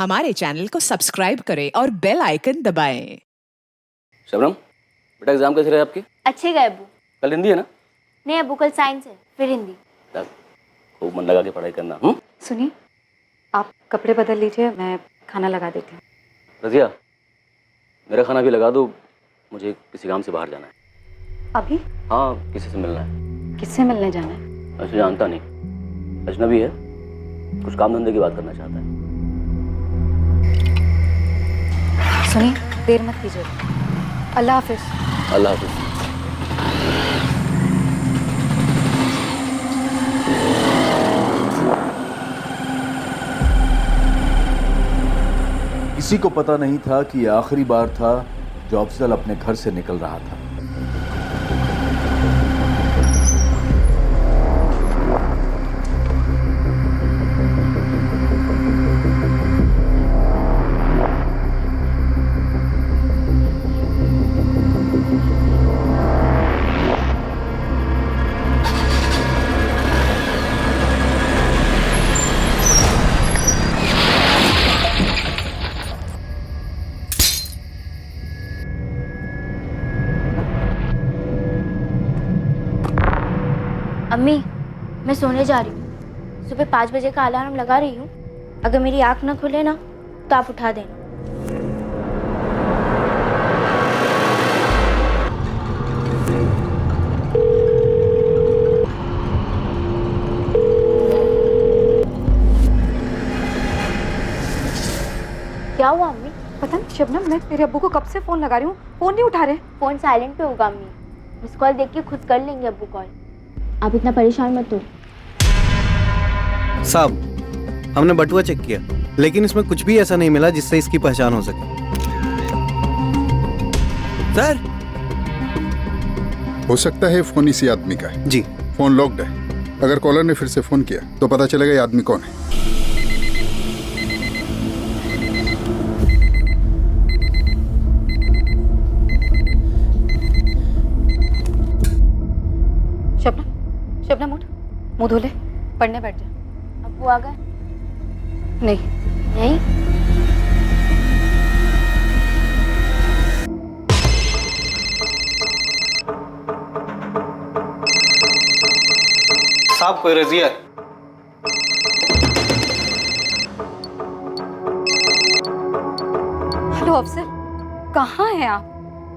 हमारे चैनल को सब्सक्राइब करें और बेल आइकन दबाएं। शबनम, बेटा एग्जाम कैसे रहे आपके? अच्छे गए अब्बू। कल हिंदी है ना? नहीं अब्बू, कल साइंस है, फिर हिंदी। खूब मन लगा के पढ़ाई करना। सुनिए, आप कपड़े बदल लीजिए, मैं खाना लगा देती हूँ। रजिया, मेरा खाना भी लगा दो, मुझे किसी काम से बाहर जाना है। अभी? हाँ, किसी से मिलना है। किससे मिलने जाना है? ऐसे जानता नहीं, अजनबी है, कुछ काम धंधे की बात करना चाहता है। सुनिए, देर मत कीजिए। अल्लाह हाफिज। अल्लाह हाफिज। किसी को पता नहीं था कि यह आखिरी बार था जो अफजल अपने घर से निकल रहा था। अम्मी, मैं सोने जा रही हूँ। सुबह 5 बजे का अलार्म लगा रही हूँ। अगर मेरी आँख न खुले ना तो आप उठा देना। क्या हुआ अम्मी? पता नहीं शबनम, मैं तेरे अब्बू को कब से फोन लगा रही हूँ, फोन नहीं उठा रहे। फोन साइलेंट पे होगा अम्मी। मिस कॉल देख के खुद कर लेंगे अब्बू कॉल। आप इतना परेशान मत हो। साहब, हमने बटुआ चेक किया, लेकिन इसमें कुछ भी ऐसा नहीं मिला जिससे इसकी पहचान हो सके। सर, हो सकता है फोन इसी आदमी का है। जी। फोन लॉक्ड है। अगर कॉलर ने फिर से फोन किया तो पता चलेगा ये आदमी कौन है। शबनम, शबनम उठ, मुंह धो ले, पढ़ने बैठ जा। अब्बू आ गए? नहीं। नहीं? साहब, कोई रजिया है? हेलो अफसर, कहाँ हैं आप?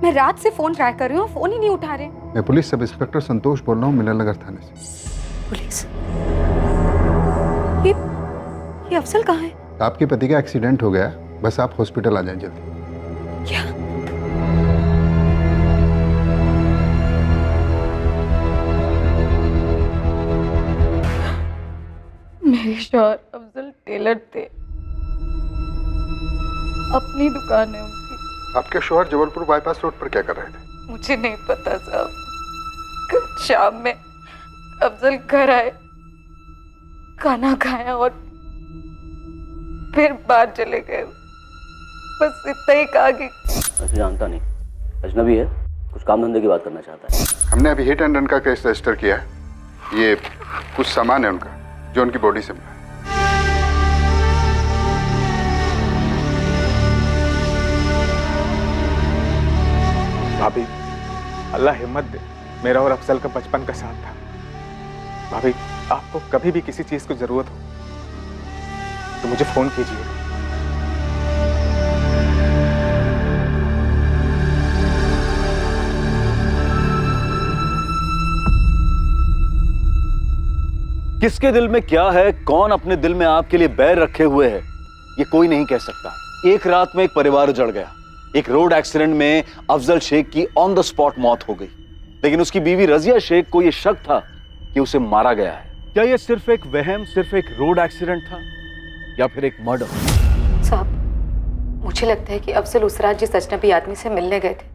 मैं रात से फोन ट्राई कर रही हूँ, फोन ही नहीं उठा रहे। मैं पुलिस सब इंस्पेक्टर संतोष बोल रहा हूँ, मिलन नगर थाने से। पुलिस? ये अफसल कहाँ है? आपके पति का एक्सीडेंट हो गया, बस आप हॉस्पिटल आ जाएं जल्दी। क्या? मेरे शौहर अफजल टेलर थे, अपनी दुकान है उनकी। आपके शौहर जबलपुर बाईपास रोड पर क्या कर रहे थे? मुझे नहीं पता साहब। कल शाम में अफजल घर आए, खाना खाया और फिर बाहर चले गए। बस इतना ही कहा कि ऐसे जानता नहीं, अजनबी है, कुछ काम धंधे की बात करना चाहता है। हमने अभी हिट एंड रन का केस रजिस्टर किया है। ये कुछ सामान है उनका जो उनकी बॉडी से मिला है। भाभी, अल्लाह हिम्मत दे। मेरा और अफजल का बचपन का साथ था। भाभी, आपको कभी भी किसी चीज की जरूरत हो तो मुझे फोन कीजिए। किसके दिल में क्या है, कौन अपने दिल में आपके लिए बैर रखे हुए है, ये कोई नहीं कह सकता। एक रात में एक परिवार उजड़ गया। एक रोड एक्सीडेंट में अफजल शेख की ऑन द स्पॉट मौत हो गई, लेकिन उसकी बीवी रजिया शेख को यह शक था कि उसे मारा गया है। क्या यह सिर्फ एक वहम, सिर्फ एक रोड एक्सीडेंट था या फिर एक मर्डर? साहब, मुझे लगता है कि अफजल उस रात जिस अजनबी आदमी से मिलने गए थे,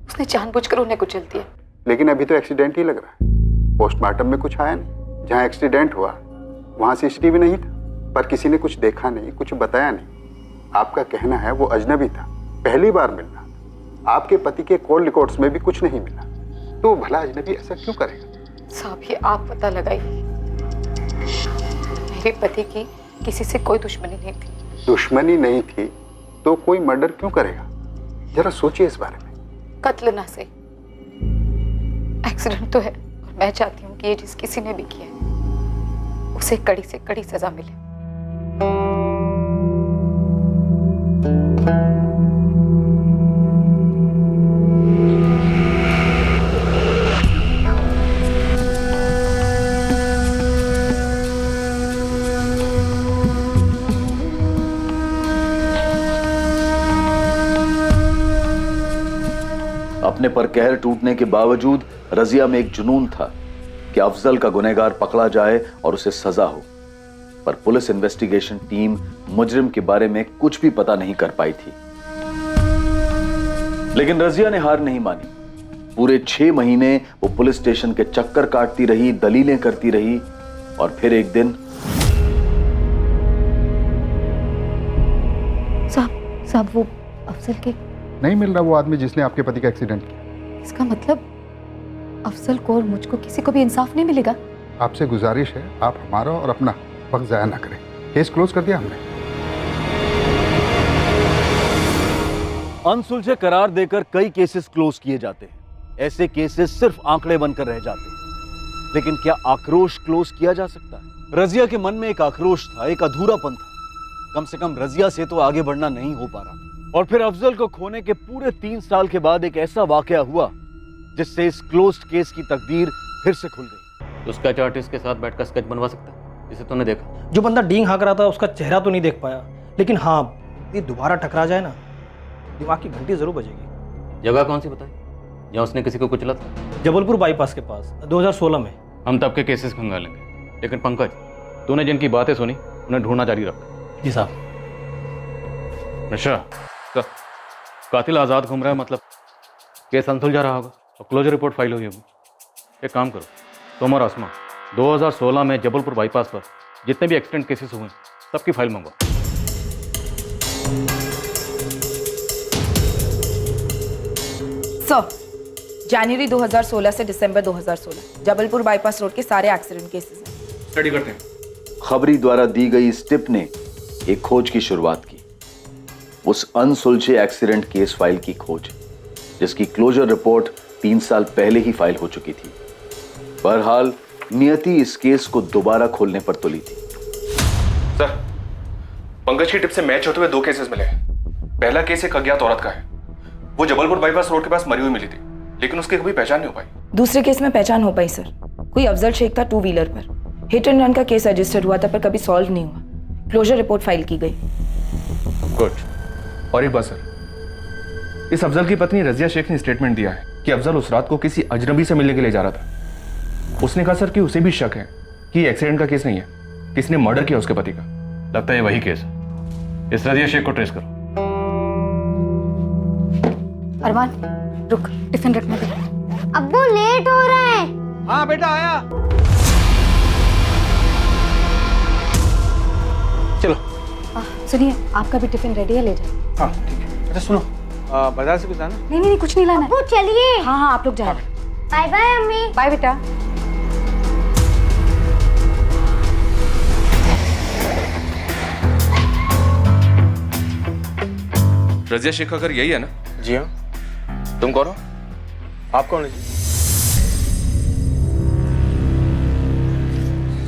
उसने जानबूझकर उन्हें कुचल दिया। लेकिन अभी तो एक्सीडेंट ही लग रहा है। पोस्टमार्टम में कुछ आया नहीं। जहाँ एक्सीडेंट हुआ वहाँ सीसीटीवी नहीं था, पर किसी ने कुछ देखा नहीं, कुछ बताया नहीं। आपका कहना है वो अजनबी था, पहली बार मिलना था। आपके पति के कॉल रिकॉर्ड्स में भी कुछ नहीं मिला, तो भला अजनबी ऐसा क्यों करेगा? साहब, ये आप पता लगाइए। मेरे पति की किसी से कोई दुश्मनी नहीं थी। दुश्मनी नहीं थी तो कोई मर्डर क्यों करेगा? जरा सोचिए इस बारे में। कत्ल ना सही, एक्सीडेंट तो है, और मैं चाहती हूँ कि ये जिस किसी ने भी किया है उसे कड़ी से कड़ी सजा मिले। अपने पर कहर टूटने के बावजूद रजिया में एक जुनून था कि अफजल का गुनहगार पकड़ा जाए और उसे सजा हो, पर पुलिस इन्वेस्टिगेशन टीम मुजरिम के बारे में कुछ भी पता नहीं कर पाई थी। लेकिन रजिया ने हार नहीं मानी। पूरे 6 महीने वो पुलिस स्टेशन के चक्कर काटती रही, दलीलें करती रही, और फिर एक दिन साहब वो अफजल के नहीं मिल रहा वो आदमी जिसने आपके पति का एक्सीडेंट किया। इसका मतलब अफजल को और मुझको किसी को भी इंसाफ नहीं मिलेगा। आपसे गुजारिश है, आप हमारा और अपना वक्त जाया ना करें। केस क्लोज कर दिया हमने। अनसुलझे करार देकर कई केसेस क्लोज किए जाते हैं। ऐसे केसेस सिर्फ आंकड़े बनकर रह जाते हैं। लेकिन क्या आक्रोश क्लोज किया जा सकता है? रजिया के मन में एक आक्रोश था, एक अधूरापन था। कम से कम रजिया से तो आगे बढ़ना नहीं हो पा रहा। और फिर अफजल को खोने के पूरे 3 साल के बाद एक ऐसा वाकया हुआ जिससे इस क्लोज्ड केस की तकदीर फिर से खुल गई। तो स्केच आर्टिस्ट के साथ बैठकर स्केच बनवा सकता है, जिसे तूने देखा। जो बंदा डींग हाँक रहा था उसका चेहरा तो नहीं देख पाया, लेकिन हाँ, ये दोबारा टकरा जाए ना, दिमाग की घंटी जरूर बजेगी। जगह कौन सी बताई जहाँ उसने किसी को कुचला था? जबलपुर बाईपास के पास 2016 में। हम तब के केसेस खंगालेंगे, लेकिन पंकज, तूने जिनकी बातें सुनी उन्हें ढूंढना जारी रख। जी साहब। नशा कातिल आज़ाद घूम रहा है, मतलब केस अनसुलझा रहा होगा और क्लोजर रिपोर्ट फाइल हुई होगी। एक काम करो, तुम और आसमा 2016 में जबलपुर बाईपास पर जितने भी एक्सीडेंट केसेस हुए सबकी फाइल मंगवाओ। सर, जनवरी 2016 से दिसंबर 2016 जबलपुर बाईपास रोड के सारे एक्सीडेंट केसेस हैं। स्टडी करते हैं। खबरी द्वारा दी गई इस टिप ने एक खोज की शुरुआत की। उस अनसुलझे एक्सीडेंट केस फाइल की खोज, जिसकी क्लोजर रिपोर्ट 3 साल पहले ही फाइल हो चुकी थी। बहरहाल नियति इस केस को दोबारा खोलने पर तुली थी। सर, पंकज की टिप से मैच होते हुए 2 केसेस मिले हैं। पहला केस एक अज्ञात औरत का है। वो जबलपुर बाईपास रोड के पास मरी हुई मिली थी, लेकिन उसकी कभी पहचान नहीं हो पाई। दूसरे केस में पहचान हो पाई सर। कोई अफजल शेख था 2 व्हीलर पर। हिट एंड रन का केस रजिस्टर हुआ था पर कभी सॉल्व नहीं हुआ। क्लोजर रिपोर्ट फाइल की गई। गुड। और एक बात सर, इस अफजल की पत्नी रजिया शेख ने स्टेटमेंट दिया है कि अफजल उस रात को किसी अजनबी से मिलने के लिए जा रहा था। उसने कहा सर कि उसे भी शक है कि एक्सीडेंट का केस नहीं है, किसने मर्डर किया उसके पति का। लगता है वही केस है। इस रजिया शेख को ट्रेस करो। अरमान रुक, टिफिन रखने दे। अब्बू लेट हो रहा है। हाँ बेटा आया। चलो। सुनिए, आपका भी टिफिन रेडी है, ले जाए। हाँ ठीक है। अच्छा सुनो, बाजार से कुछ लाना? नहीं, कुछ नहीं लाना है। अब्बू चलिए। हाँ, आप लोग जाए। बाय बाय अम्मी। बाय बेटा। रजिया शेख अगर यही है ना? जी हाँ। तुम कौन हो? आप कौन है जी?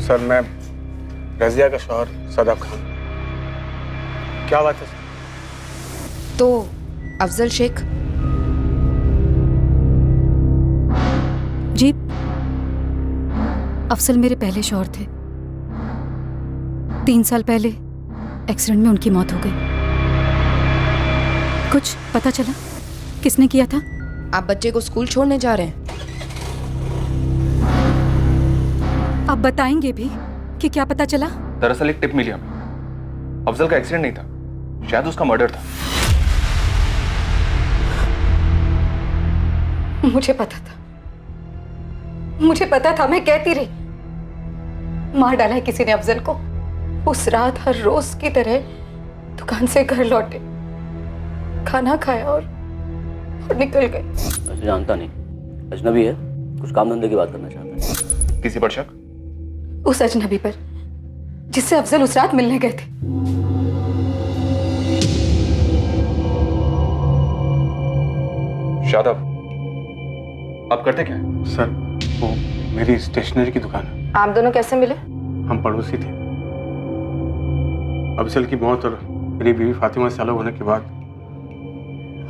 सर, मैं रजिया का शौहर सदाब खान। क्या बात है सर? तो अफजल शेख? जी, अफजल मेरे पहले शौहर थे। 3 साल पहले एक्सीडेंट में उनकी मौत हो गई। कुछ पता चला किसने किया था? आप बच्चे को स्कूल छोड़ने जा रहे हैं? आप बताएंगे भी कि क्या पता चला? दरअसल एक टिप मिली हमें। अफजल का एक्सीडेंट नहीं था, शायद उसका मर्डर था। मुझे पता था, मैं कहती रही। मार डाला है किसी ने अफजल को। उस रात हर रोज की तरह दुकान से घर लौटे, खाना खाया और निकल गए। ऐसे जानता नहीं, अजनबी है, कुछ काम धंधे की बात करना चाहता है। किसी पर शक? उस अजनबी पर जिससे अफजल उस रात मिलने गए थे। शादाब, आप करते क्या हैं? सर वो मेरी स्टेशनरी की दुकान है। आप दोनों कैसे मिले? हम पड़ोसी थे। अफजल की मौत और मेरी बीवी फातिमा से अलग होने के बाद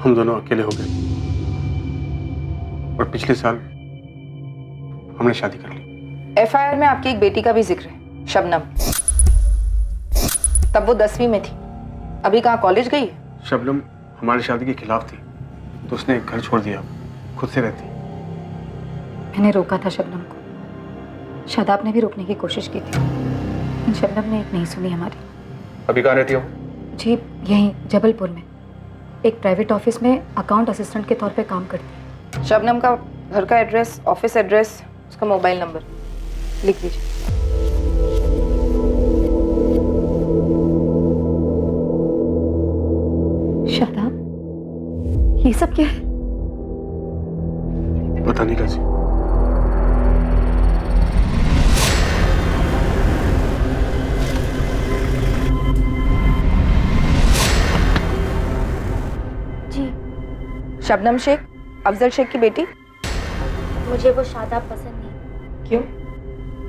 हम दोनों अकेले हो गए और पिछले साल हमने शादी कर ली। एफआईआर में आपकी एक बेटी का भी जिक्र है, शबनम। तब वो 10वीं में थी, अभी कहाँ कॉलेज गई है? शबनम हमारी शादी के खिलाफ थी तो उसने एक घर छोड़ दिया, खुद से रहती। मैंने रोका था शबनम को, शादाब ने भी रोकने की कोशिश की थी, लेकिन शबनम ने एक नहीं सुनी हमारी। अभी कहाँ रहती हो? जी यहीं जबलपुर में एक प्राइवेट ऑफिस में अकाउंट असिस्टेंट के तौर पे काम करती है। शबनम का घर का एड्रेस, ऑफिस एड्रेस, उसका मोबाइल नंबर लिख दीजिए। शादाब, ये सब क्या है? पता नहीं कैसे। जी शबनम शेख, अफजल शेख की बेटी। मुझे वो शादाब पसंद नहीं। क्यों?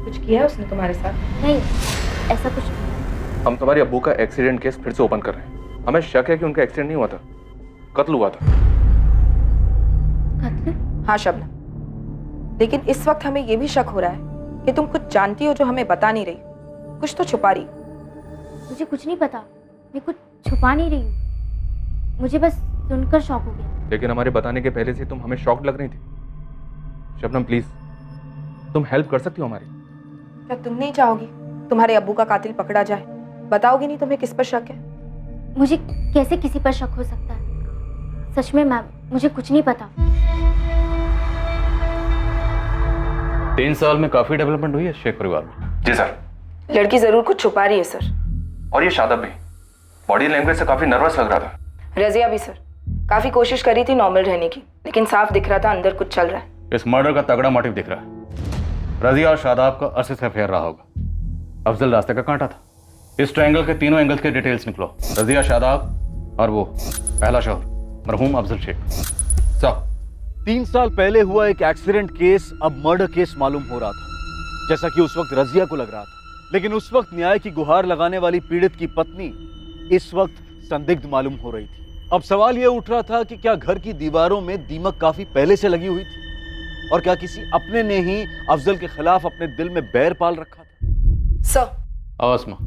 कुछ किया है उसने तुम्हारे साथ? नहीं, ऐसा कुछ नहीं। हम तुम्हारी अब्बू का एक्सीडेंट केस फिर से ओपन कर रहे हैं। हमें शक है कि उनका एक्सीडेंट नहीं हुआ था, कत्ल हुआ था। कत्ल? हाँ शबनम, लेकिन इस वक्त हमें यह भी शक हो रहा है कि तुम कुछ जानती हो जो हमें बता नहीं रही, कुछ तो छुपा रही। मुझे कुछ नहीं पता, मैं कुछ छुपा नहीं रही हूँ, मुझे बस सुनकर शौक हो गया। लेकिन हमारे बताने के पहले से तुम हमें शॉक्ड लग रही थी। शबनम प्लीज, तुम हेल्प कर सकती हो हमारी? क्या तुम नहीं चाहोगी तुम्हारे अब्बू का कातिल पकड़ा जाए? बताओगी नहीं तुम्हें किस पर शक है? मुझे कैसे किसी पर शक हो सकता है? सच में मैम, मुझे कुछ नहीं पता। 3 साल में काफी डेवलपमेंट हुई है शेख परिवार में। जी सर। लड़की जरूर कुछ छुपा रही है सर। और ये शादाब भी बॉडी लैंग्वेज से काफी नर्वस लग रहा था। रजिया भी सर, काफी कोशिश करी थी नॉर्मल रहने की, लेकिन साफ दिख रहा था अंदर कुछ चल रहा है। इस मर्डर का तगड़ा मोटिव दिख रहा है। रजिया और शादाब का अरसे से अफेयर रहा होगा। अफजल रास्ते का कांटा था। इस ट्रायंगल के तीनों एंगल्स के डिटेल्स निकलो। रजिया, शादाब और वो पहला शोहर मरहूम अफजल शेख। सब 3 साल पहले हुआ एक एक्सीडेंट केस अब मर्डर केस मालूम हो रहा था, जैसा कि उस वक्त रजिया को लग रहा था। लेकिन उस वक्त न्याय की गुहार लगाने वाली पीड़ित की पत्नी इस वक्त संदिग्ध मालूम हो रही थी। अब सवाल यह उठ रहा था कि क्या घर की दीवारों में दीमक काफी पहले से लगी हुई थी, और क्या किसी अपने ने ही अफजल के खिलाफ अपने दिल में बैर पाल रखा था? सर, आसमा,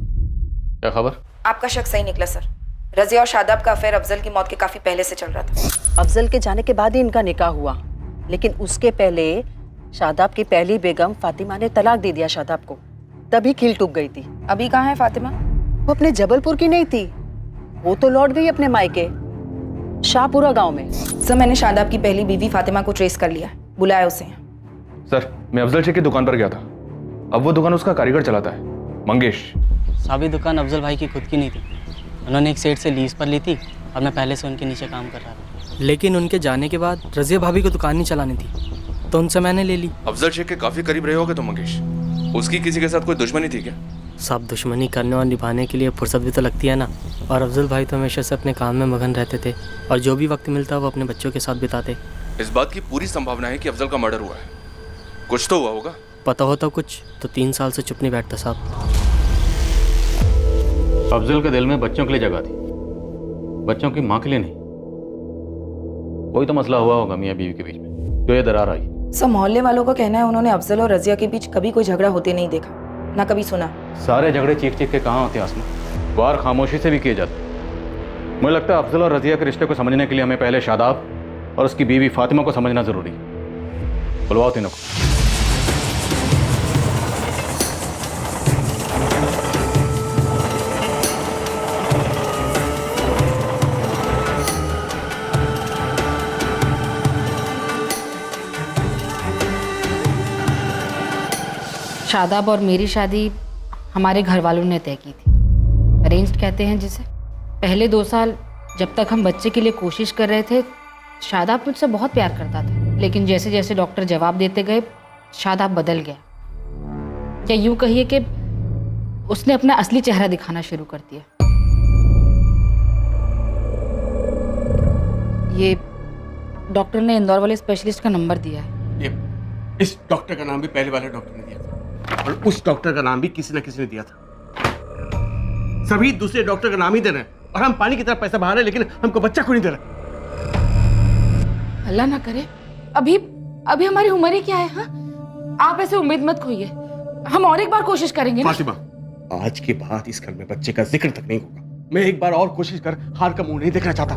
क्या खबर? आपका शक सही निकला सर। रजिया और शादाब का अफेयर अफजल की मौत के काफी पहले से चल रहा था। अफजल के जाने के बाद ही इनका निकाह हुआ, लेकिन उसके पहले शादाब की पहली बेगम फातिमा ने तलाक दे दिया शादाब को, तभी खिल टूट गई थी। अभी कहाँ है फातिमा? वो अपने जबलपुर की नहीं थी, वो तो लौट गई अपने मायके शाहपुरा गांव में। सर, मैंने शादाब की पहली बीवी फातिमा को ट्रेस कर लिया, बुलाया उसे। सर, मैं अफजल शेख की दुकान पर गया था। अब वो दुकान उसका कारीगर चलाता है, मंगेश। साबित दुकान अफजल भाई की खुद की नहीं थी, उन्होंने एक सेठ से लीज पर ली थी और मैं पहले से उनके नीचे काम कर रहा था। लेकिन उनके जाने के बाद रजिया भाभी को दुकान नहीं चलानी थी, तो उनसे मैंने ले ली। अफजल शेख के काफी करीब रहे होगे तो मंगेश, उसकी किसी के साथ कोई दुश्मनी थी क्या? सब दुश्मनी करने और निभाने के लिए फुर्सत भी तो लगती है ना। और अफजल भाई तो हमेशा से अपने काम में मगन रहते थे और जो भी वक्त मिलता वो अपने बच्चों के साथ बिताते। इस बात की पूरी संभावना है कि अफजल का मर्डर हुआ है। कुछ तो हुआ होगा। पता होता कुछ तो 3 साल से चुप नहीं बैठता साहब। अफजल के दिल में बच्चों के लिए जगह थी, बच्चों की माँ के लिए नहीं। कोई तो मसला हुआ होगा मियाँ बीवी के बीच में, जो ये दरार आई। सब मोहल्ले वालों का कहना है उन्होंने अफजल और रजिया के बीच कभी कोई झगड़ा होते नहीं देखा, ना कभी सुना। सारे झगड़े चीख चीख के कहाँ होते हैं आसमा, वार खामोशी से भी किए जाते। मुझे लगता है अफजल और रजिया के रिश्ते को समझने के लिए हमें पहले शादाब और उसकी बीवी फातिमा को समझना जरूरी है। बुलवाओ तीनों को। शादाब और मेरी शादी हमारे घर वालों ने तय की थी, अरेंज्ड कहते हैं जिसे। पहले 2 साल जब तक हम बच्चे के लिए कोशिश कर रहे थे, शादाब मुझसे बहुत प्यार करता था, लेकिन जैसे जैसे डॉक्टर जवाब देते गए शादाब बदल गया, या यूं कहिए कि उसने अपना असली चेहरा दिखाना शुरू कर दिया। ये डॉक्टर ने इंदौर वाले स्पेशलिस्ट का नंबर दिया है। ये इस डॉक्टर का नाम भी पहले वाले डॉक्टर ने दिया था और उस डॉक्टर का नाम भी किसी न किसी ने दिया था। सभी दूसरे डॉक्टर का नाम ही दे रहे हैं और हम पानी की तरह पैसा बहा रहे हैं, लेकिन हमको बच्चा को नहीं दे रहा। अल्लाह ना करे, अभी अभी हमारी उम्र ही क्या है? हाँ, आप ऐसे उम्मीद मत खोइए, हम और एक बार कोशिश करेंगे ना। फातिमा, आज के बाद इस घर में बच्चे का जिक्र तक नहीं होगा। मैं एक बार और कोशिश कर हार का मुंह नहीं देखना चाहता।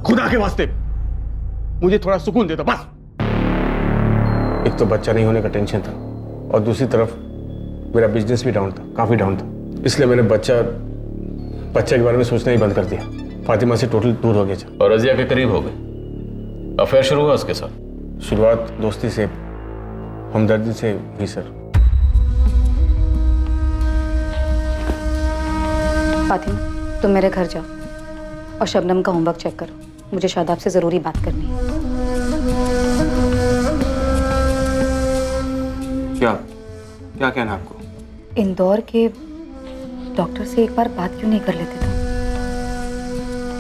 खुदा के वास्ते मुझे थोड़ा सुकून दे दो बस। एक तो बच्चा नहीं होने का टेंशन था और दूसरी तरफ मेरा बिजनेस भी डाउन था, काफी डाउन था। इसलिए मैंने बच्चे के बारे में सोचना ही बंद कर दिया। फातिमा से टोटल दूर हो गया। और रजिया के करीब हो गए, अफेयर शुरू हुआ उसके साथ? शुरुआत दोस्ती से, हमदर्दी से ही सर। फातिमा, तुम मेरे घर जाओ और शबनम का होमवर्क चेक करो। मुझे शादाब से ज़रूरी बात करनी है। क्या क्या कहना आपको? इंदौर के डॉक्टर से एक बार बात क्यों नहीं कर लेते तुम?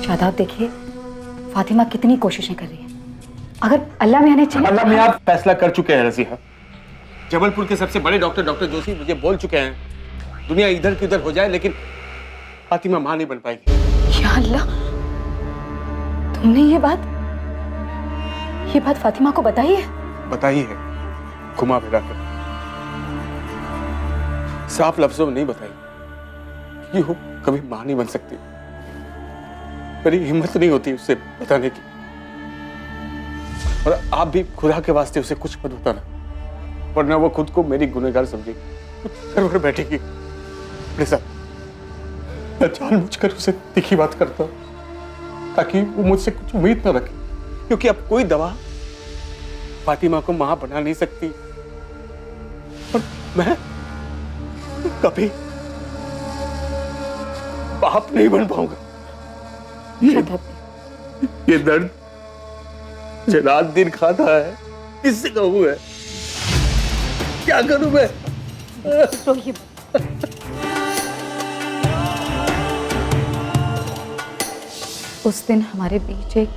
शादाब, देखिए फातिमा कितनी कोशिशें कर रही है। अगर अल्लाह में आने चाहिए। अल्लाह में आप फैसला कर चुके हैं रज़िया। जबलपुर के सबसे बड़े डॉक्टर जोशी मुझे बोल चुके हैं, दुनिया इधर की उधर हो जाए लेकिन फातिमा मां नहीं बन पाएगी। या अल्लाह, तुमने ये बात फातिमा को बताई है? बताई है, घुमा फिरा कर, साफ लफ्जों में नहीं बताई कि वो कभी मां नहीं बन सकती। मेरी हिम्मत नहीं होती उसे बताने की। और आप भी खुदा के वास्ते उसे कुछ मत बताना, वरना वो खुद को मेरी गुनहगार समझेगी, कर बैठेगी। प्लीज मैं जानबूझकर उसे तीखी बात करता हूं ताकि वो मुझसे कुछ उम्मीद न रखे, क्योंकि अब कोई दवा फातिमा को मां बना नहीं सकती और मैं कभी बाप नहीं बन पाऊंगा। ये दर्द मुझे रात दिन खाता है, किससे कहूं मैं? क्या करूं मैं? उस दिन हमारे बीच एक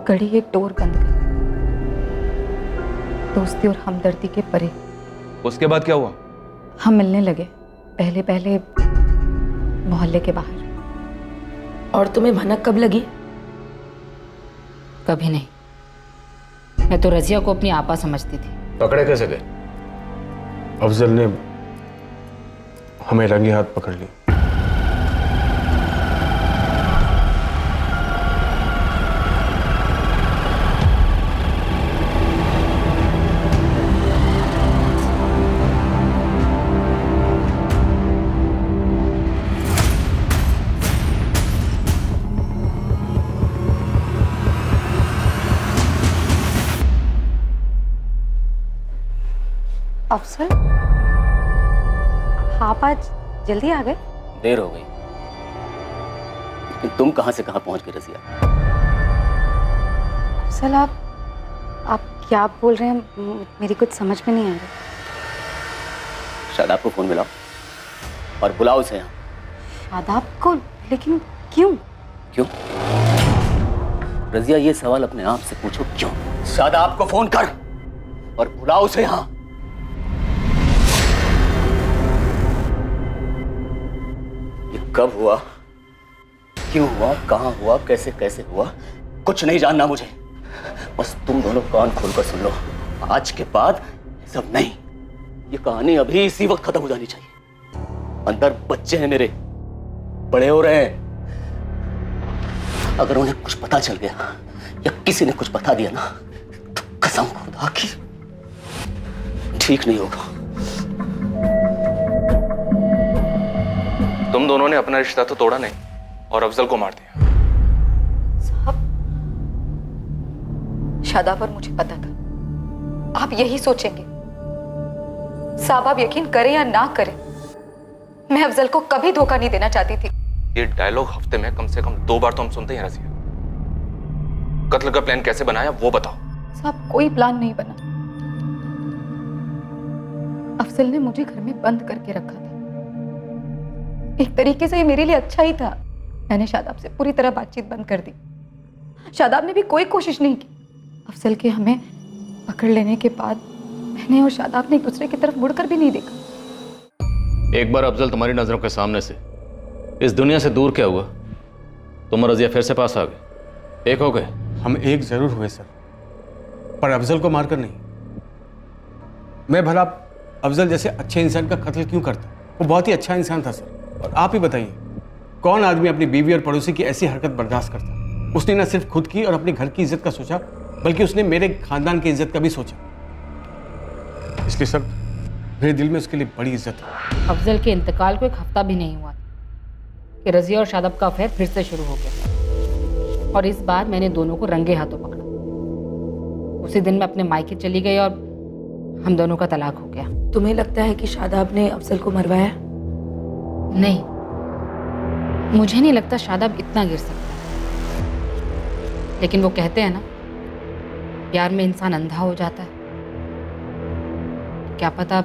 कड़ी, एक डोर बंद गई, दोस्ती और हमदर्दी के परे। उसके बाद क्या हुआ? हम मिलने लगे, पहले पहले मोहल्ले के बाहर। और तुम्हें भनक कब लगी? कभी नहीं, मैं तो रजिया को अपनी आपा समझती थी। पकड़े कैसे गए? अफजल ने हमें रंगे हाथ पकड़ लिया। अफसल, आप आज जल्दी आ गए? देर हो गई, लेकिन तुम कहां से कहां पहुंच गए रज़िया? अफसल, आप क्या बोल रहे हैं? मेरी कुछ समझ में नहीं आ रही। शादाब को फोन मिलाओ और बुलाओ उसे यहाँ। शादाब को? लेकिन क्यों? क्यों? रज़िया, ये सवाल अपने आप से पूछो, क्यों? शादाब को फोन कर और बुलाओ उसे यहाँ। कब हुआ, क्यों हुआ, कहां हुआ, कैसे कैसे हुआ, कुछ नहीं जानना मुझे। बस तुम दोनों कान खोलकर सुन लो, आज के बाद सब नहीं। ये कहानी अभी इसी वक्त खत्म हो जानी चाहिए। अंदर बच्चे हैं मेरे, बड़े हो रहे हैं। अगर उन्हें कुछ पता चल गया या किसी ने कुछ बता दिया ना, तो कसम खुदा की ठीक नहीं होगा। तुम दोनों ने अपना रिश्ता तो तोड़ा नहीं और अफजल को मार दिया। साहब, शादाब और मुझे पता था आप यही सोचेंगे। साहब, आप यकीन करें या ना करें, मैं अफजल को कभी धोखा नहीं देना चाहती थी। ये डायलॉग हफ्ते में कम से कम 2 बार तो हम सुनते हैं रज़िया। कत्ल का प्लान कैसे बनाया वो बताओ। साहब, कोई प्लान नहीं बना। अफजल ने मुझे घर में बंद करके रखा था। एक तरीके से ये मेरे लिए अच्छा ही था। मैंने शादाब से पूरी तरह बातचीत बंद कर दी। शादाब ने भी कोई कोशिश नहीं की। अफजल के हमें पकड़ लेने के बाद मैंने और शादाब ने एक दूसरे की तरफ मुड़कर भी नहीं देखा। एक बार अफजल तुम्हारी नजरों के सामने से इस दुनिया से दूर क्या हुआ? तुम और रजिया फिर से पास आ गए, एक हो गए। हम एक जरूर हुए सर, पर अफजल को मारकर नहीं। मैं भला अफजल जैसे अच्छे इंसान का कत्ल क्यों करता? वो बहुत ही अच्छा इंसान था सर। और आप ही बताइए, कौन आदमी अपनी बीवी और पड़ोसी की ऐसी हरकत बर्दाश्त करता? उसने न सिर्फ खुद की और अपने घर की इज्जत का सोचा, बल्कि उसने मेरे खानदान की इज्जत का भी सोचा। इसलिए सर मेरे दिल में उसके लिए बड़ी इज्जत है। अफजल के इंतकाल को एक हफ्ता भी नहीं हुआ कि रजिया और शादाब का अफेयर फिर से शुरू हो गया, और इस बार मैंने दोनों को रंगे हाथों पकड़ा। उसी दिन मैं अपने मायके चली गई और हम दोनों का तलाक हो गया। तुम्हें लगता है कि शादाब ने अफजल को मरवाया? नहीं, मुझे नहीं लगता शादाब इतना गिर सकता। लेकिन वो कहते हैं ना, प्यार में इंसान अंधा हो जाता है। क्या पता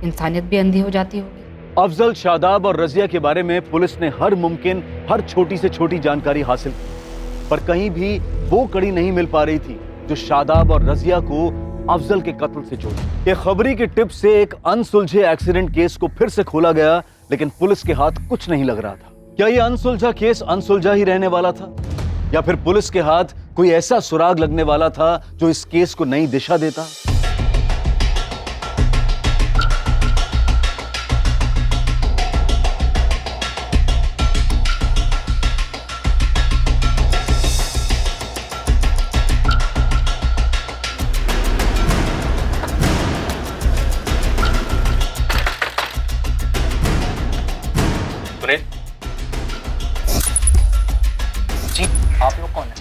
इंसानियत भी अंधी हो जाती होगी। अफजल, शादाब और रजिया के बारे में पुलिस ने हर मुमकिन हर छोटी से छोटी जानकारी हासिल की, पर कहीं भी वो कड़ी नहीं मिल पा रही थी जो शादाब और रजिया को अफजल के कत्ल से जोड़े। एक खबरी की टिप से एक अनसुलझे एक्सीडेंट केस को फिर से खोला गया, लेकिन पुलिस के हाथ कुछ नहीं लग रहा था। क्या ये अनसुलझा केस अनसुलझा ही रहने वाला था, या फिर पुलिस के हाथ कोई ऐसा सुराग लगने वाला था जो इस केस को नई दिशा देता? जी, आप लोग कौन है?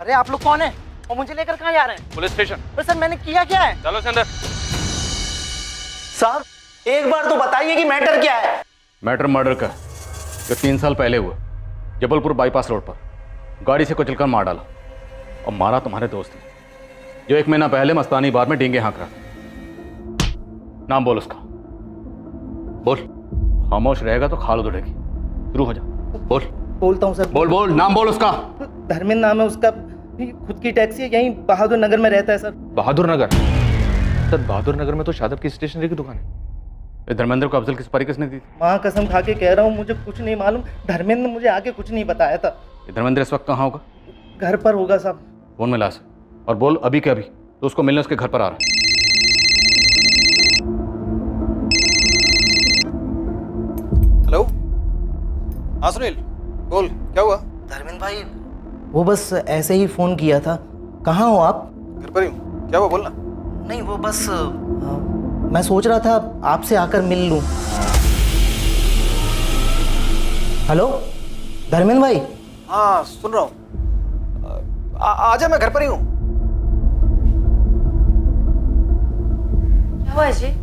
अरे आप लोग कौन है और मुझे लेकर कहाँ जा रहे हैं? Police station. अरे सर मैंने किया क्या है? चलो से अंदर। साहब एक बार तो बताइए कि मैटर क्या है? मैटर मर्डर का, जो 3 साल पहले हुआ जबलपुर बाईपास रोड पर। गाड़ी से कुचलकर मार डाला, और मारा तुम्हारे दोस्त ने, जो 1 महीना पहले मस्तानी बार में डींगे हाँक रहा था। नाम बोल उसका, बोल। खामोश रहेगा तो खाल उधड़ेगी। शुरू हो जा, बोल। बोलता हूँ सर। बोल बोल, नाम बोल उसका। धर्मेंद्र नाम है उसका, खुद की टैक्सी है, यहीं बहादुर नगर में रहता है सर। बहादुर नगर? सर बहादुर नगर में तो शादाब की स्टेशनरी की दुकान है। ये धर्मेंद्र को अफजल की सुपारी किसने दी थी? माँ कसम खा के कह रहा हूँ, मुझे कुछ नहीं मालूम। धर्मेंद्र ने मुझे आगे कुछ नहीं बताया था। ये धर्मेंद्र इस वक्त कहाँ होगा? घर पर होगा साहब। फोन में ला से, और बोल अभी के अभी तो उसको मिलने उसके घर पर आ रहा है। हेलो, हाँ सुनील बोल, क्या हुआ? धर्मेंद्र भाई वो बस ऐसे ही फोन किया था। कहाँ हो आप? घर पर ही हूँ। क्या हुआ बोलना? नहीं वो बस मैं सोच रहा था आपसे आकर मिल लूं। हेलो धर्मेंद्र भाई। हाँ सुन रहा हूँ, आजा, मैं घर पर ही हूँ। क्या हुआ अजय?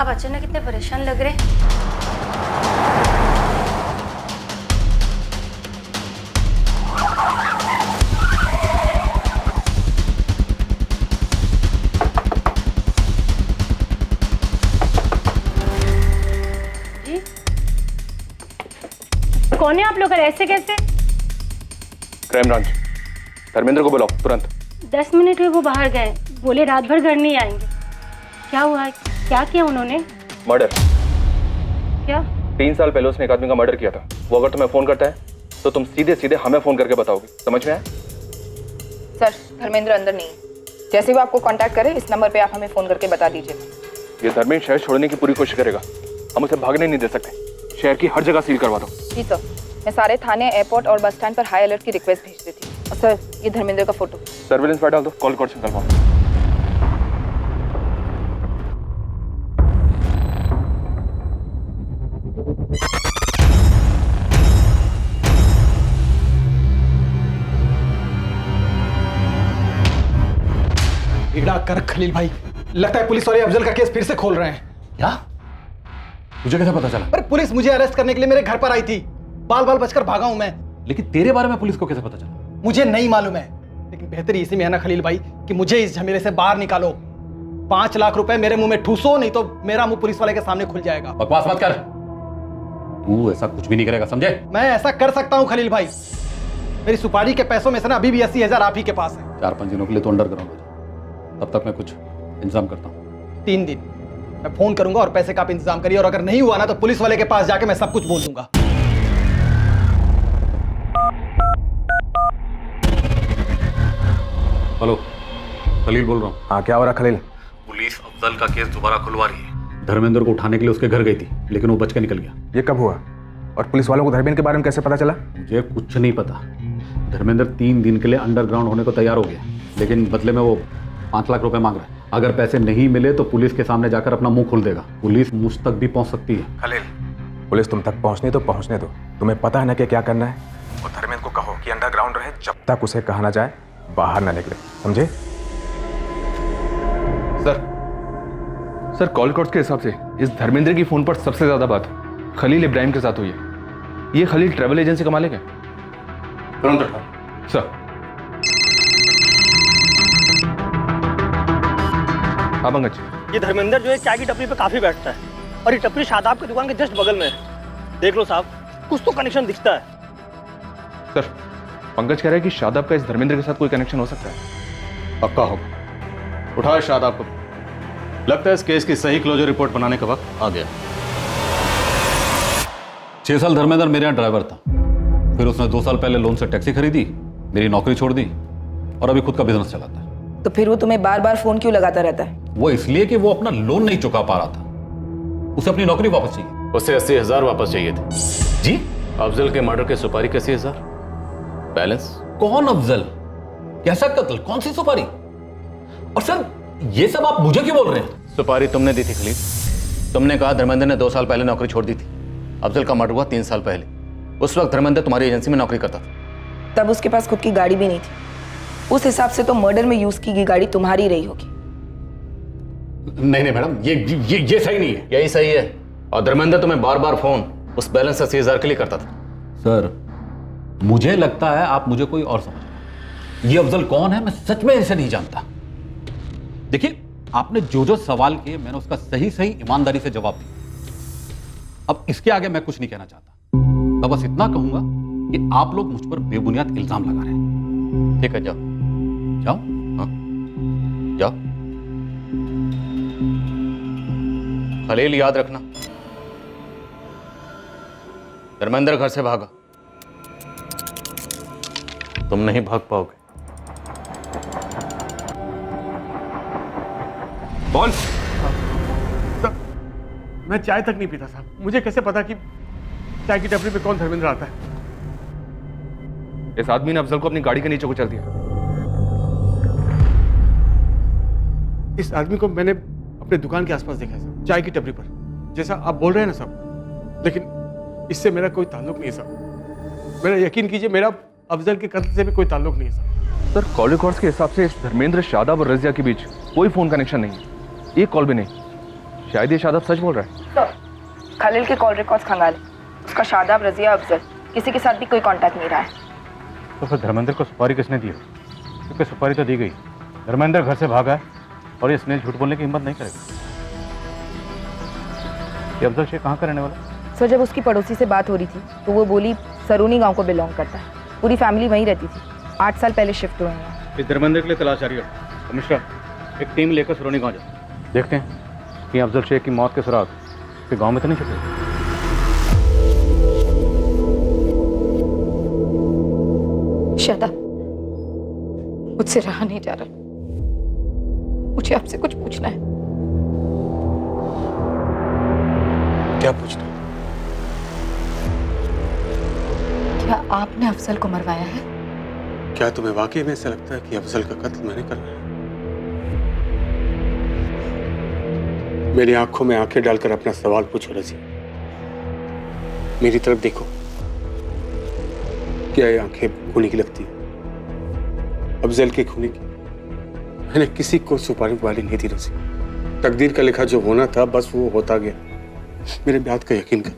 आप अचानक इतने परेशान लग रहे। कौन है आप लोग? ऐसे कैसे? Crime branch. धर्मेंद्र को बुलाओ तुरंत। 10 मिनट हुए वो बाहर गए, बोले रात भर घर नहीं आएंगे। क्या हुआ? क्या किया उन्होंने? मर्डर। क्या? 3 साल पहले उसने एक आदमी का मर्डर किया था। वो अगर तुम्हें फोन करता है तो तुम सीधे सीधे हमें फोन करके बताओगे, समझ में आया? सर धर्मेंद्र अंदर नहीं है। जैसे वो आपको कांटेक्ट करे, इस नंबर पे आप हमें फोन करके बता दीजिएगा। ये धर्मेंद्र शहर छोड़ने की पूरी कोशिश करेगा, हम उसे भागने नहीं दे सकते। शहर की हर जगह सील करवा दो। जी सर, मैं सारे थाने, एयरपोर्ट और बस स्टैंड पर हाई अलर्ट की रिक्वेस्ट भेज देती हूँ। और सर ये धर्मेंद्र का फोटो सर्विलेंस पर डाल दो, कॉल रिकॉर्ड से निकलवाओ। बेड़ा कर खलील भाई, लगता है पुलिस वाले अफजल का केस फिर से खोल रहे हैं। क्या? तुझे कैसे पता चला? अरे पुलिस मुझे अरेस्ट करने के लिए मेरे घर पर आई थी। बाल बाल बचकर भागा हूं मैं। लेकिन तेरे बारे में पुलिस को कैसे पता चला? मुझे नहीं मालूम है, लेकिन बेहतरी इसी में है ना खलील भाई कि मुझे इस झमेले से बाहर निकालो। 5 लाख रुपए मेरे मुंह में ठूसो, नहीं तो मेरा मुंह पुलिस वाले के सामने खुल जाएगा। बकवास मत कर, तू ऐसा कुछ भी नहीं करेगा, समझे? मैं ऐसा कर सकता हूं खलील भाई, मेरी सुपारी के पैसों में से ना अभी भी 80,000 आप ही के पास है। 4-5 दिनों के लिए तो अंडरग्राउंड हो जाओ, तब तक मैं कुछ इंतजाम करता हूँ। 3 दिन मैं फोन करूंगा और पैसे का आप इंतजाम करिए, और अगर नहीं हुआ ना तो पुलिस वाले के पास जाके मैं सब कुछ बोल दूंगा। हेलो, खलील बोल रहा हूँ। हाँ, क्या हो रहा खलील? पुलिस अफजल का केस दोबारा खुलवा रही है। धर्मेंद्र को उठाने के लिए उसके घर गई थी, लेकिन वो बच के निकल गया। ये कब हुआ? और पुलिस वालों को धर्मेंद्र के बारे में कैसे पता चला? मुझे कुछ नहीं पता। धर्मेंद्र 3 दिन के लिए अंडरग्राउंड होने को तैयार हो गया, लेकिन बदले में वो 5 लाख रुपए मांग रहा है। अगर पैसे नहीं मिले तो पुलिस के सामने जाकर अपना मुंह खोल देगा। पुलिस मुझ तक भी पहुंच सकती है। खलील, पुलिस तुम तक पहुंचनी तो पहुंचने दो, तुम्हें पता है ना कि क्या करना है। और धर्मेंद्र को कहो कि अंडरग्राउंड रहे, जब तक उसे कहा ना जाए बाहर ना निकले, समझे? सर कॉल रिकॉर्ड्स के हिसाब से इस धर्मेंद्र की फोन पर सबसे ज्यादा बात खलील इब्राहिम के साथ हुई है। ये खलील ट्रैवल एजेंसी का मालिक है। तुरंत उठाओ। सर। हाँ पंकज, ये धर्मेंद्र जो है चाय की टपरी पे काफी बैठता है, और ये टपरी शादाब की दुकान के जस्ट बगल में है। देख लो साहब, कुछ तो कनेक्शन दिखता है। सर पंकज कह रहा है कि शादाब का इस धर्मेंद्र के साथ कोई कनेक्शन हो सकता है। पक्का होगा। उठाओ शादाब को। लगता है इस केस की सही क्लोजर रिपोर्ट बनाने का वक्त आ गया। 6 साल धर्मेंद्र मेरे यहाँ ड्राइवर था, फिर उसने 2 साल पहले लोन से टैक्सी खरीदी, मेरी नौकरी छोड़ दी और अभी खुद का बिजनेस चलाता है। तो फिर वो तुम्हें बार बार फोन क्यों लगाता रहता है? वो इसलिए कि वो अपना लोन नहीं चुका पा रहा था। उसे अपनी नौकरी वापस चाहिए। उसे 80,000 वापस चाहिए थे। जी? अफजल के मर्डर की सुपारी के 80,000 बैलेंस। कौन अफजल? कैसा कत्ल? कौन सी सुपारी? और सर ये सब आप मुझे क्यों बोल रहे हैं? सुपारी तुमने दी थी खलील। तुमने कहा धर्मेंद्र ने 2 साल पहले नौकरी छोड़ दी थी। अफजल का मर्डर हुआ 3 साल पहले। उस वक्त धर्मेंद्र तुम्हारी एजेंसी में नौकरी करता था। तब उसके पास खुद की गाड़ी भी नहीं थी। उस हिसाब से तो मर्डर में यूज की गई गाड़ी तुम्हारी रही होगी। नहीं मैडम, ये सही नहीं है। यही सही है। और धर्मेंद्र तुम्हें बार बार फोन उस बैलेंस 80,000 के लिए करता था। सर मुझे लगता है आप मुझे कोई और समझ रहे हैं। ये अफजल कौन है मैं सच में इसे नहीं जानता। देखिए आपने जो जो सवाल किए मैंने उसका सही ईमानदारी से जवाब दिया। अब इसके आगे मैं कुछ नहीं कहना चाहता। तो बस इतना कहूंगा कि आप लोग मुझ पर बेबुनियाद इल्जाम लगा रहे हैं। ठीक है, जाओ जाओ। हाँ जाओ। खलील याद रखना, धर्मेंद्र घर से भागा, तुम नहीं भाग पाओगे। बोल। साहब, मैं चाय तक नहीं पीता साहब। मुझे कैसे पता कि चाय की टपरी पे कौन धर्मेंद्र आता है? इस आदमी ने अफजल को अपनी गाड़ी के नीचे कुचल दिया। इस आदमी को मैंने अपने दुकान के आसपास देखा है साहब, चाय की टपरी पर, जैसा आप बोल रहे हैं ना साहब। लेकिन इससे मेरा कोई ताल्लुक नहीं है साहब। मेरा यकीन कीजिए, मेरा अफजल के कत्ल से भी कोई ताल्लुक नहीं है साहब। सर कॉल रिकॉर्ड्स के हिसाब से इस धर्मेंद्र, शादाब और रजिया के बीच कोई फोन कनेक्शन नहीं है। एक कॉल भी नहीं। शायद ये शादाब सच बोल रहा है। तो खलील के कॉल रिकॉर्ड्स खंगाले। उसका शादाब, रजिया, अफजल किसी के साथ भी कोई कांटेक्ट नहीं रहा है। तो फिर धर्मेंद्र को सुपारी किसने दी? क्योंकि सुपारी तो दी गई। धर्मेंद्र घर से भागा है और ये स्नेह झूठ बोलने की हिम्मत नहीं करेगा। ये अफजल शेख कहाँ का रहने वाला? सर जब उसकी पड़ोसी से बात हो रही थी तो वो बोली सरूनी गांव को बिलोंग करता है। पूरी फैमिली वहीं रहती थी। 8 साल पहले शिफ्ट हुए हैं। इस धर्मेंद्र के लिए तलाश जारी है। कमिश्नर, एक टीम लेकर सरोनी गांव जाए। देखते हैं कि अफजल शेख की मौत के सुराग के गांव में तो नहीं छुपे। शादाब, मुझसे रहा नहीं जा रहा। मुझे आपसे कुछ पूछना है। क्या पूछना? क्या आपने अफजल को मरवाया है? क्या तुम्हें वाकई में ऐसा लगता है कि अफजल का कत्ल मैंने करना है? मेरी आंखों में आंखें डालकर अपना सवाल पूछो रजी। मेरी तरफ देखो। क्या ये आंखें खूनी की लगती है? अफजल के खूनी की? मैंने किसी को सुपारी वाली नहीं दी रजी। तकदीर का लिखा जो होना था बस वो होता गया। मेरे बात का यकीन कर।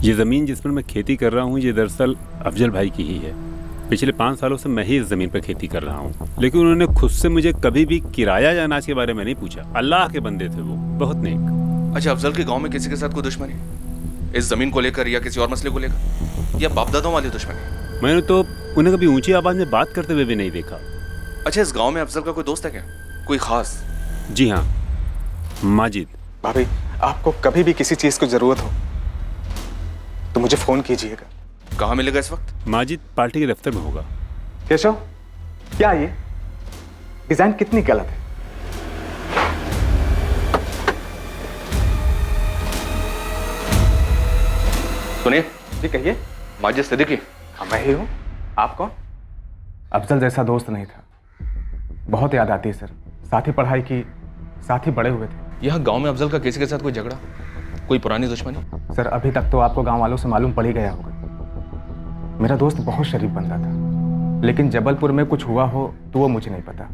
ये ज़मीन जिस पर मैं खेती कर रहा हूँ ये दरअसल अफजल भाई की ही है। पिछले 5 सालों से मैं ही इस ज़मीन पर खेती कर रहा हूँ, लेकिन उन्होंने खुद से मुझे कभी भी किराया या अनाज के बारे में नहीं पूछा। अल्लाह के बंदे थे वो, बहुत नेक। अच्छा, अफजल के गांव में किसी के साथ कोई दुश्मनी इस जमीन को लेकर या किसी और मसले को लेकर, या बाप दादाओं वाली दुश्मनी? मैंने तो उन्हें कभी ऊंची आवाज में बात करते हुए भी नहीं देखा। अच्छा, इस गांव में अफजल का कोई दोस्त है क्या, कोई खास? जी हाँ, माजिद। भाभी, आपको कभी भी किसी चीज को जरूरत हो तो मुझे फोन कीजिएगा। कहाँ मिलेगा इस वक्त? माजिद पार्टी के दफ्तर में होगा। केशव, क्या ये डिजाइन कितनी गलत है। सुनिए जी, कहिए। माजिद सिद्दीकी। हाँ, मैं ही हूँ। आप कौन? अफजल जैसा दोस्त नहीं था, बहुत याद आती है सर। साथ ही पढ़ाई की, साथ ही बड़े हुए थे। यहाँ गांव में अफजल का किसी के साथ कोई झगड़ा, कोई पुरानी दुश्मनी? सर, अभी तक तो आपको गांव वालों से मालूम पड़ ही गया होगा। मेरा दोस्त बहुत शरीफ बंदा था, लेकिन जबलपुर में कुछ हुआ हो तो वो मुझे नहीं पता।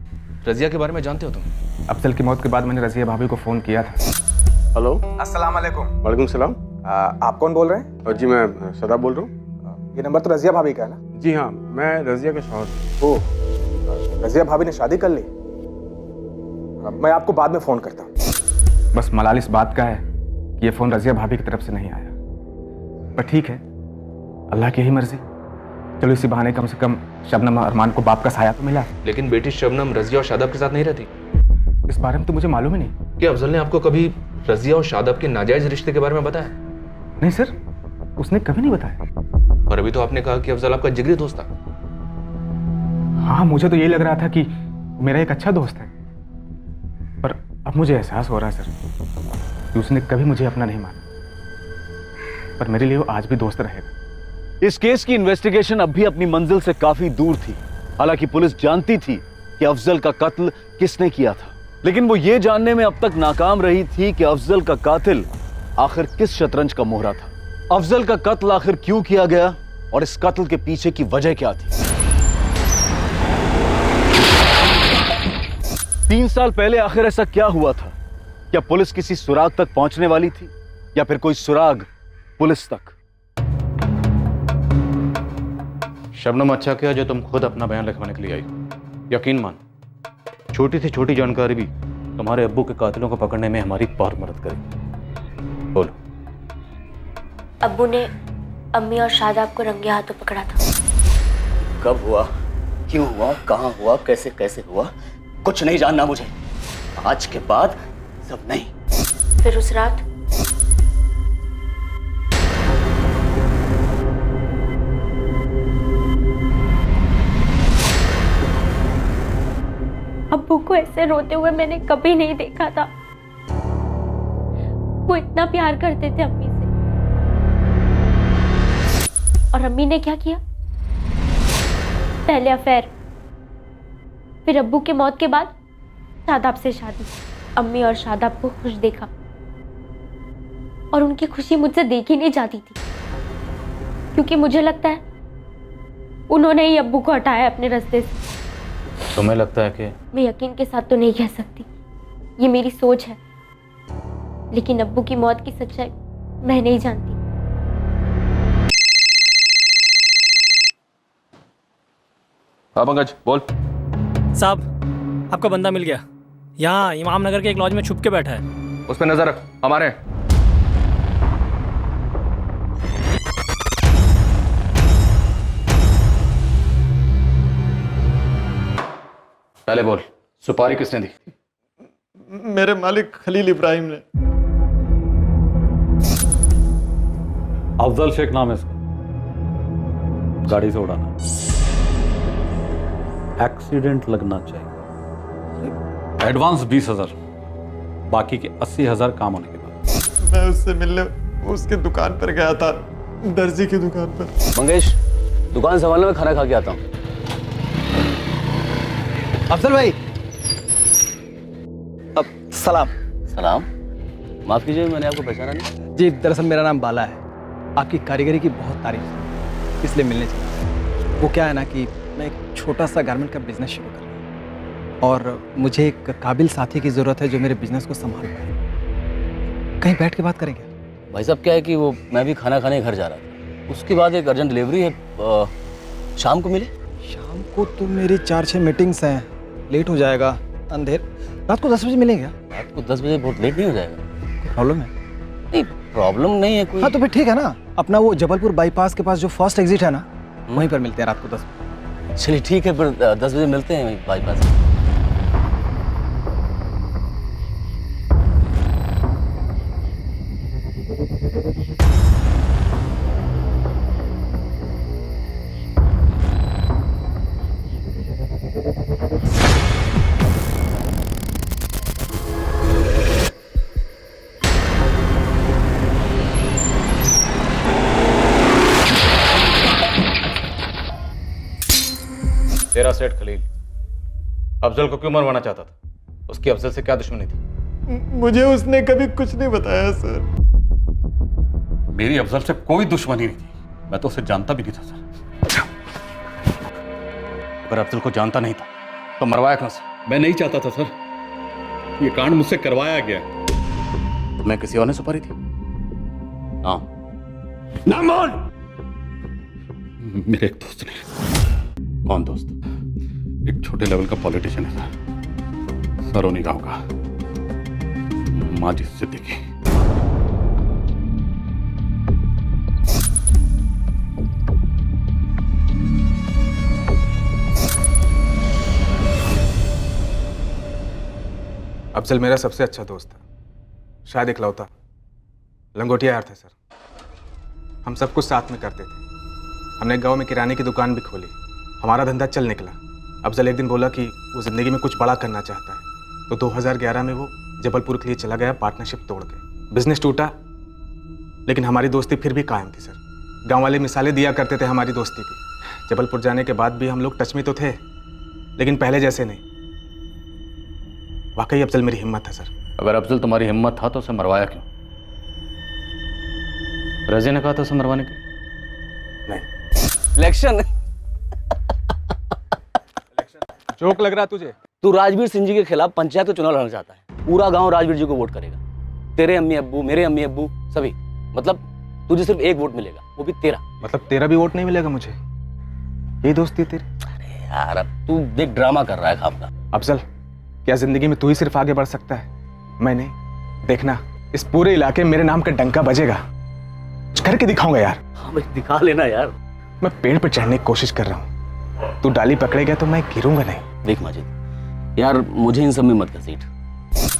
रजिया के बारे में जानते हो तुम? अफजल की मौत के बाद मैंने रजिया भाभी को फोन किया था। हेलो, अस्सलाम वालेकुम। वालेकुम सलाम। आप कौन बोल रहे हैं? जी, मैं सदा बोल रहा हूँ। ये नंबर तो रजिया भाभी का है ना? जी हाँ, मैं रजिया के शौहर। ओह, रजिया भाभी ने शादी कर ली? मैं आपको बाद में फोन करता हूँ। बस मलाल इस बात का है कि ये फोन रजिया भाभी की तरफ से नहीं आया, पर ठीक है, अल्लाह की यही मर्जी। चलो, इसी बहाने कम से कम शबनम अरमान को बाप का साया तो मिला। लेकिन बेटी शबनम रजिया और शादाब के साथ नहीं रहती। इस बारे में तो मुझे मालूम ही नहीं। क्या अफजल ने आपको कभी रजिया और शादाब के नाजायज रिश्ते के बारे में बताया? नहीं सर, उसने कभी नहीं बताया। पर अभी तो आपने कहा कि अफजल आपका जिगरी दोस्त था। हाँ, मुझे तो यही लग रहा था कि मेरा एक अच्छा दोस्त है, पर अब मुझे एहसास हो रहा है सर कि उसने कभी मुझे अपना नहीं माना, पर मेरे लिए वो आज भी दोस्त रहेगा। इस केस की इन्वेस्टिगेशन अब भी अपनी मंजिल से काफी दूर थी। हालांकि पुलिस जानती थी कि अफजल का कत्ल किसने किया था, लेकिन वो ये जानने में अब तक नाकाम रही थी कि अफजल का कातिल आखिर किस शतरंज का मोहरा था। अफजल का कत्ल आखिर क्यों किया गया और इस कत्ल के पीछे की वजह क्या थी। 3 साल पहले आखिर ऐसा क्या हुआ था? क्या पुलिस किसी सुराग तक पहुंचने वाली थी, या फिर कोई सुराग पुलिस तक? शबनम, अच्छा किया जो तुम खुद अपना बयान लिखवाने के लिए आई। यकीन मान, छोटी से छोटी जानकारी भी तुम्हारे अब्बू के कातिलों को पकड़ने में हमारी बहुत मदद करेगी। बोलो। अब्बू ने अम्मी और शादाब को रंगे हाथों पकड़ा था। कब हुआ, क्यों हुआ, कहाँ हुआ, कैसे कैसे हुआ, कुछ नहीं जानना मुझे। आज के बाद सब नहीं। फिर उस रात अब्बू को ऐसे रोते हुए मैंने कभी नहीं देखा था। वो इतना प्यार करते थे अम्मी से, और अम्मी ने क्या किया? पहले अफेयर, फिर अब्बू के मौत के बाद शादाब से शादी। अम्मी और शादाब को खुश देखा, और उनकी खुशी मुझसे देखी नहीं जाती थी, क्योंकि मुझे लगता है उन्होंने ही अब्बू को हटाया अपने रास्ते से। तुम्हें लगता है कि? मैं यकीन के साथ तो नहीं कह सकती, ये मेरी सोच है, लेकिन अब्बू की मौत की सच्चाई मैं नहीं जानती। हाँ पंकज, बोल। साहब, आपका बंदा मिल गया। यहाँ इमाम नगर के एक लॉज में छुप के बैठा है। उस पर नजर रख, हमारे। पहले बोल, सुपारी किसने दी? मेरे मालिक खलील इब्राहिम ने। अफजल शेख नाम है इसका, गाड़ी से उड़ाना, एक्सीडेंट लगना चाहिए। एडवांस 20,000, बाकी के 80,000 काम होने के बाद। मैं उससे मिलने उसके दुकान पर गया था, दर्जी की दुकान पर। मंगेश, दुकान संभालने में खाना खा के आता हूँ। अफजल भाई, अब सलाम। सलाम। माफ कीजिए, मैंने आपको पहचाना नहीं। जी, दरअसल मेरा नाम बाला है। आपकी कारीगरी की बहुत तारीफ है, इसलिए मिलने चला। वो क्या है ना कि मैं एक छोटा सा गारमेंट का बिजनेस शुरू कर रहा हूँ, और मुझे एक काबिल साथी की ज़रूरत है जो मेरे बिजनेस को संभाल पाए। कहीं बैठ के बात करेंगे? भाई साहब, क्या है कि वो मैं भी खाना खाने घर जा रहा था, उसके बाद एक अर्जेंट डिलीवरी है, शाम को मिले। शाम को तो मेरी 4-6 मीटिंग्स हैं, लेट हो जाएगा। अंधेर रात को 10 बजे मिलेंगे क्या? रात को 10 बजे बहुत लेट नहीं हो जाएगा? प्रॉब्लम है? नहीं प्रॉब्लम नहीं है कोई। हाँ तो फिर ठीक है ना, अपना वो जबलपुर बाईपास के पास जो फर्स्ट एग्जिट है ना, वहीं पर मिलते हैं रात को 10 बजे। चलिए ठीक है, फिर 10 बजे मिलते हैं वहीं बाईपास। तेरा सेठ खलील अफजल को क्यों मरवाना चाहता था? उसकी अफजल से क्या दुश्मनी थी? मुझे उसने कभी कुछ नहीं बताया सर। मेरी अफजल से कोई दुश्मनी नहीं थी, मैं तो उसे जानता भी नहीं था सर। अगर अफजल को जानता नहीं था तो मरवाया क्यों से? मैं नहीं चाहता था सर, ये कांड मुझसे करवाया गया। मैं किसी और ने सुपारी थी? हाँ ना मान। मेरे एक दोस्त ने। कौन दोस्त? एक छोटे लेवल का पॉलिटिशियन है सर, सरोनी गांव का, माजिद सिद्दीकी। अफजल मेरा सबसे अच्छा दोस्त था, शायद इकलौता। लंगोटिया यार थे सर, हम सब कुछ साथ में करते थे। हमने गांव में किराने की दुकान भी खोली, हमारा धंधा चल निकला। अफजल एक दिन बोला कि वो ज़िंदगी में कुछ बड़ा करना चाहता है, तो 2011 में वो जबलपुर के लिए चला गया पार्टनरशिप तोड़ के। बिजनेस टूटा, लेकिन हमारी दोस्ती फिर भी कायम थी सर। गांव वाले मिसालें दिया करते थे हमारी दोस्ती की। जबलपुर जाने के बाद भी हम लोग टच में तो थे, लेकिन पहले जैसे नहीं। वाकई अफजल मेरी हिम्मत था सर। अगर अफजल तुम्हारी हिम्मत था तो उसे मरवाया क्यों? रज़ी ने कहा था उसे मरवाने के लिए? नहीं। इलेक्शन जोक लग रहा तुझे? तू राजवीर सिंह जी के खिलाफ पंचायत का चुनाव लड़ना चाहता है। पूरा गांव राजवीर जी को वोट करेगा, तेरे अम्मी अब्बू, मेरे अम्मी अब्बू, सभी। मतलब तुझे सिर्फ एक वोट मिलेगा, वो भी तेरा। मतलब तेरा भी वोट नहीं मिलेगा मुझे? यही दोस्ती है तेरी? अरे यार अब तू देख ड्रामा कर रहा है खाम का। अफजल, क्या जिंदगी में तू ही सिर्फ आगे बढ़ सकता है, मैं नहीं? देखना, इस पूरे इलाके में मेरे नाम का डंका बजेगा। कुछ करके दिखाऊंगा यार। हाँ भाई दिखा लेना यार। मैं पेड़ पर चढ़ने की कोशिश कर रहा हूँ, तू डाली पकड़ेगा तो मैं गिरूंगा नहीं। देख माजिद यार, मुझे इन सब में मत घसीट।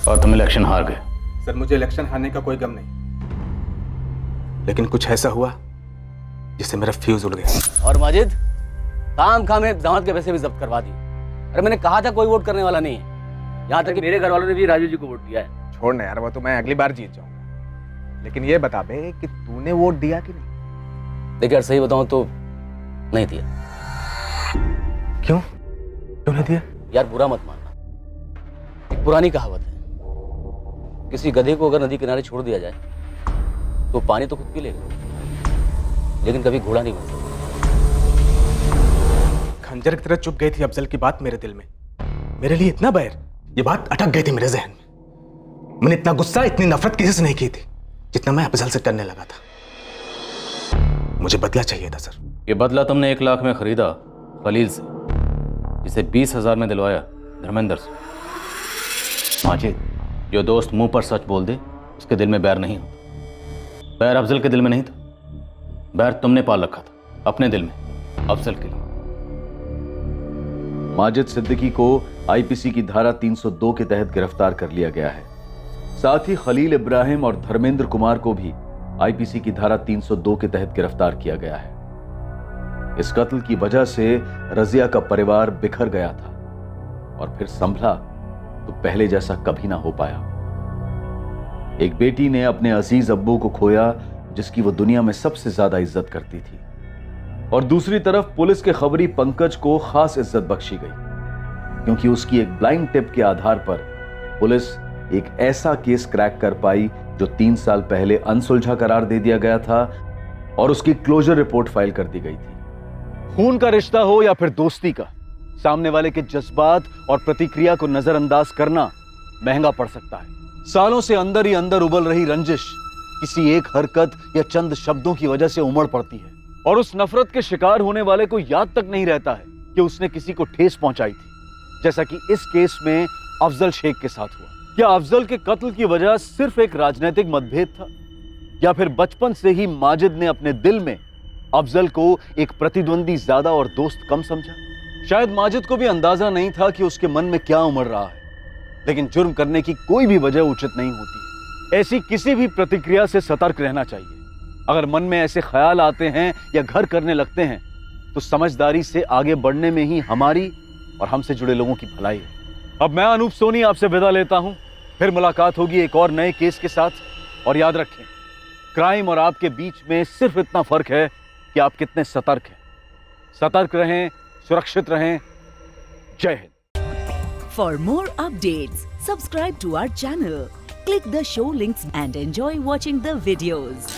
और तुम इलेक्शन हार गए। सर मुझे इलेक्शन हारने का कोई गम नहीं, लेकिन कुछ ऐसा हुआ जिससे मेरा फ्यूज उड़ गया। और माजिद काम में दामाद के पैसे भी जब्त करवा दिए। अरे मैंने कहा था कोई वोट करने वाला नहीं है, यहाँ तक कि मेरे घर वालों ने भी राजू जी को वोट दिया है। छोड़ ना यार, वो तो मैं अगली बार जीत जाऊंगा। लेकिन ये बता बे कि तूने वोट दिया कि नहीं? देख यार सही बताऊं तो नहीं दिया। क्यों? क्यों नहीं दिया? यार बुरा मत मानना, एक पुरानी कहावत है, किसी गधे को अगर नदी किनारे छोड़ दिया जाए तो पानी तो खुद पी लेगा, लेकिन कभी घोड़ा नहीं बन सकता। खंजर की तरह चुप गई थी अफजल की बात मेरे दिल में। मेरे लिए इतना बैर, ये बात अटक गई थी मेरे जहन में। मैंने इतना गुस्सा, इतनी नफरत किसी से नहीं की थी जितना मैं अफजल से करने लगा था। मुझे बदला चाहिए था सर। ये बदला तुमने 1 लाख में खरीदा खलील से, जिसे 20,000 में दिलवाया धर्मेंद्र से। माजिद, जो दोस्त मुंह पर सच बोल दे उसके दिल में बैर नहीं होता। बैर अफजल के दिल में नहीं था, बैर तुमने पाल रखा था अपने दिल में अफजल के लिए। माजिद सिद्दीकी को आईपीसी की धारा 302 के तहत गिरफ्तार कर लिया गया है। साथ ही खलील इब्राहिम और धर्मेंद्र कुमार को भी आईपीसी की धारा 302 के तहत गिरफ्तार किया गया है। इस कत्ल की वजह से रजिया का परिवार बिखर गया था और फिर संभला तो पहले जैसा कभी ना हो पाया। एक बेटी ने अपने अजीज अब्बू को खोया जिसकी वो दुनिया में सबसे ज्यादा इज्जत करती थी, और दूसरी तरफ पुलिस के खबरी पंकज को खास इज्जत बख्शी गई क्योंकि उसकी एक ब्लाइंड टिप के आधार पर पुलिस एक ऐसा केस क्रैक कर पाई जो 3 साल पहले अनसुलझा करार दे दिया गया था और उसकी क्लोजर रिपोर्ट फाइल कर दी गई थी। खून का रिश्ता हो या फिर दोस्ती का, सामने वाले के जज्बात और प्रतिक्रिया को नजरअंदाज करना महंगा पड़ सकता है। सालों से अंदर ही अंदर उबल रही रंजिश किसी एक हरकत या चंद शब्दों की वजह से उमड़ पड़ती है और उस नफरत के शिकार होने वाले को याद तक नहीं रहता है कि उसने किसी को ठेस पहुंचाई थी, जैसा कि इस केस में अफजल शेख के साथ हुआ। क्या अफजल के कत्ल की वजह सिर्फ एक राजनीतिक मतभेद था, या फिर बचपन से ही माजिद ने अपने दिल में अफजल को एक प्रतिद्वंदी ज्यादा और दोस्त कम समझा? शायद माजिद को भी अंदाजा नहीं था कि उसके मन में क्या उमड़ रहा है, लेकिन जुर्म करने की कोई भी वजह उचित नहीं होती। ऐसी किसी भी प्रतिक्रिया से सतर्क रहना चाहिए। अगर मन में ऐसे ख्याल आते हैं या घर करने लगते हैं तो समझदारी से आगे बढ़ने में ही हमारी और हमसे जुड़े लोगों की भलाई है। अब मैं अनूप सोनी आपसे विदा लेता हूं, फिर मुलाकात होगी एक और नए केस के साथ। और याद रखें, क्राइम और आपके बीच में सिर्फ इतना फर्क है कि आप कितने सतर्क हैं। सतर्क रहें, सुरक्षित रहें। जय Hind. For more updates, subscribe to our channel, click the show links and enjoy watching the videos.